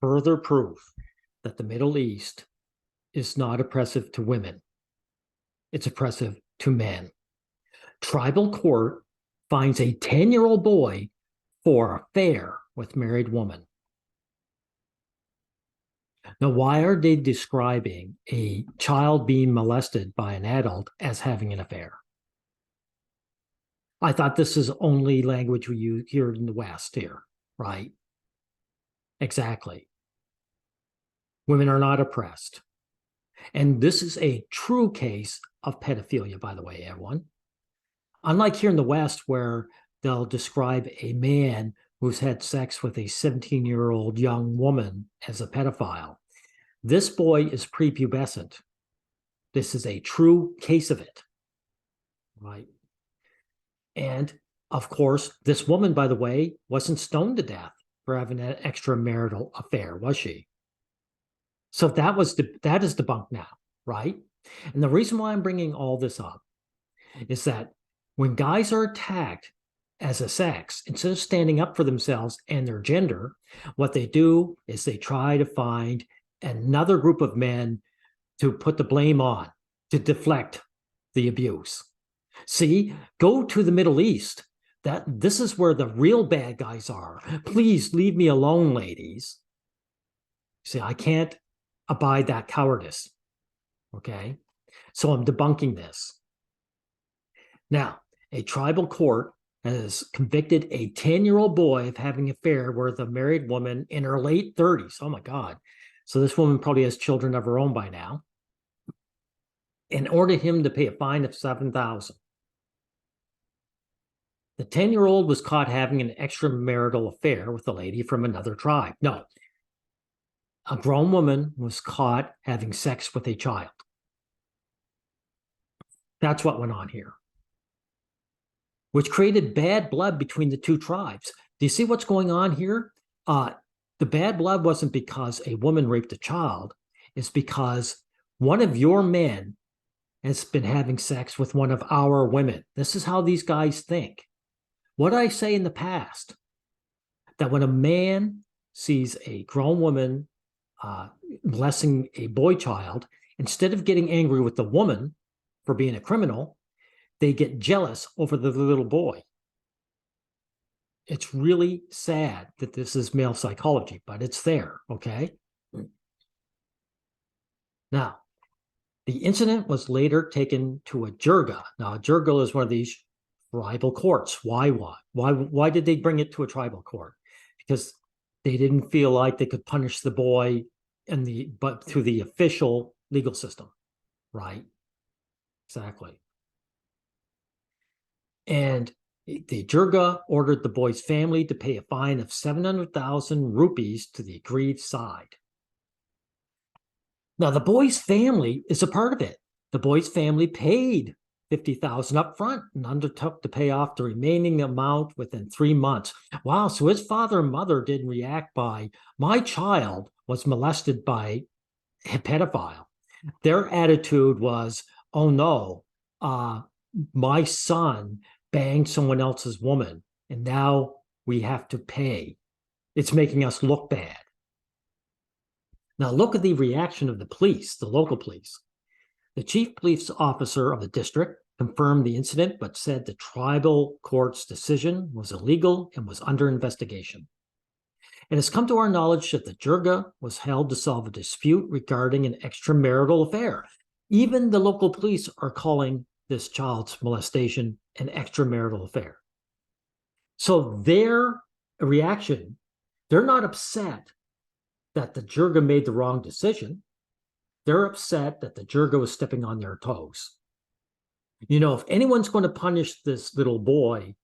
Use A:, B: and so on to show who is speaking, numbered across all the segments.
A: further proof that the Middle East is not oppressive to women. It's oppressive to men. Tribal court finds a 10-year-old boy for affair with married woman. Now, why are they describing a child being molested by an adult as having an affair? I thought this is only language we use here in the West here, right? Exactly. Women are not oppressed. And this is a true case of pedophilia, by the way, everyone. Unlike here in the West, where they'll describe a man who's had sex with a 17-year-old young woman as a pedophile, this boy is prepubescent. This is a true case of it, right? And of course, this woman, by the way, wasn't stoned to death for having an extramarital affair, was she? So that is debunked now, right? And the reason why I'm bringing all this up is that when guys are attacked as a sex, instead of standing up for themselves and their gender, what they do is they try to find another group of men to put the blame on, to deflect the abuse. See, go to the Middle East. This is where the real bad guys are. Please leave me alone, ladies. See, I can't abide that cowardice. Okay? So I'm debunking this. Now, a tribal court has convicted a 10-year-old boy of having an affair with a married woman in her late 30s. Oh my God. So this woman probably has children of her own by now. And ordered him to pay a fine of $7,000. The 10-year-old was caught having an extramarital affair with a lady from another tribe. No, a grown woman was caught having sex with a child. That's what went on here, which created bad blood between the two tribes. Do you see what's going on here? The bad blood wasn't because a woman raped a child. It's because one of your men has been having sex with one of our women. This is how these guys think. What did I say in the past? That when a man sees a grown woman molesting a boy child, instead of getting angry with the woman for being a criminal, they get jealous over the little boy. It's really sad that this is male psychology, but it's there, okay? Now, the incident was later taken to a jirga. Now, a jirga is one of these tribal courts. Why did they bring it to a tribal court? Because they didn't feel like they could punish the boy but through the official legal system, right? Exactly. And the jirga ordered the boy's family to pay a fine of 700,000 rupees to the aggrieved side. Now, the boy's family is a part of it. The boy's family paid 50,000 up front and undertook to pay off the remaining amount within 3 months. Wow, so his father and mother didn't react by, my child was molested by a pedophile. Their attitude was, oh no, my son banged someone else's woman, and now we have to pay. It's making us look bad. Now look at the reaction of the police, the local police. The chief police officer of the district confirmed the incident, but said the tribal court's decision was illegal and was under investigation. It has come to our knowledge that the jirga was held to solve a dispute regarding an extramarital affair. Even the local police are calling this child's molestation an extramarital affair. So their reaction, they're not upset that the jirga made the wrong decision. They're upset that the jirga was stepping on their toes. You know, if anyone's going to punish this little boy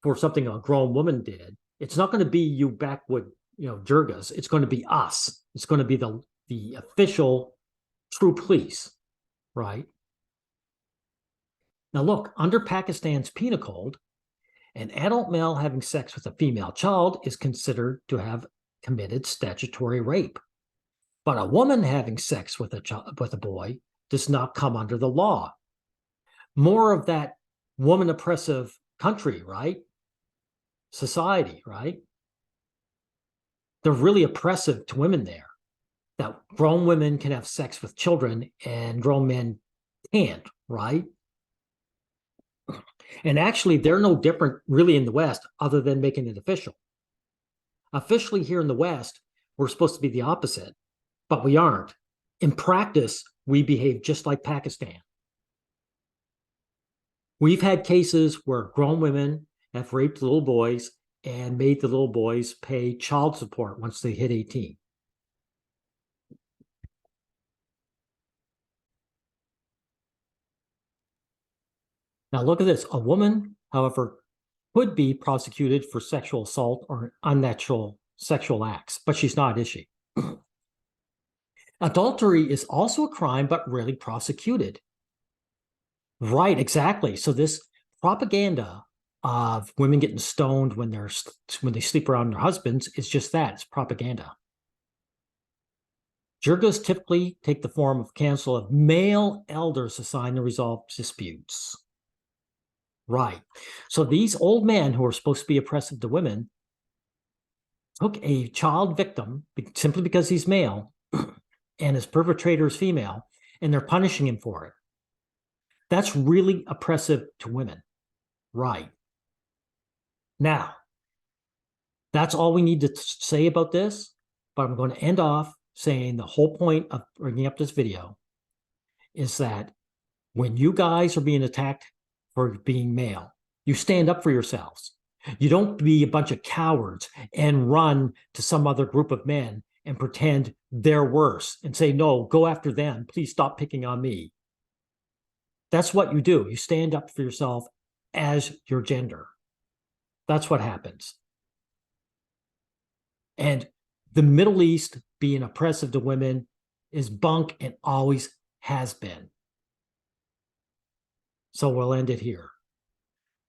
A: for something a grown woman did, it's not going to be you backwood, jirgas. It's going to be us. It's going to be the official true police, right? Now look, under Pakistan's penal code, an adult male having sex with a female child is considered to have committed statutory rape. But a woman having sex with a boy does not come under the law. More of that woman oppressive country, right? Society, right? They're really oppressive to women there. That grown women can have sex with children and grown men can't, right? And actually, they're no different really in the West, other than making it official. Officially, here in the West, we're supposed to be the opposite, but we aren't. In practice, we behave just like Pakistan. We've had cases where grown women have raped little boys and made the little boys pay child support once they hit 18. Now, look at this. A woman, however, could be prosecuted for sexual assault or unnatural sexual acts, but she's not, is she? Adultery is also a crime, but rarely prosecuted. Right, exactly. So this propaganda of women getting stoned when they sleep around their husbands is just that. It's propaganda. Jirgas typically take the form of counsel of male elders assigned to resolve disputes. Right. So these old men who are supposed to be oppressive to women took a child victim simply because he's male and his perpetrator is female, and they're punishing him for it. That's really oppressive to women. Right. Now, that's all we need to say about this, but I'm going to end off saying the whole point of bringing up this video is that when you guys are being attacked for being male, you stand up for yourselves. You don't be a bunch of cowards and run to some other group of men and pretend they're worse and say, no, go after them. Please stop picking on me. That's what you do. You stand up for yourself as your gender. That's what happens. And the Middle East being oppressive to women is bunk and always has been. So we'll end it here.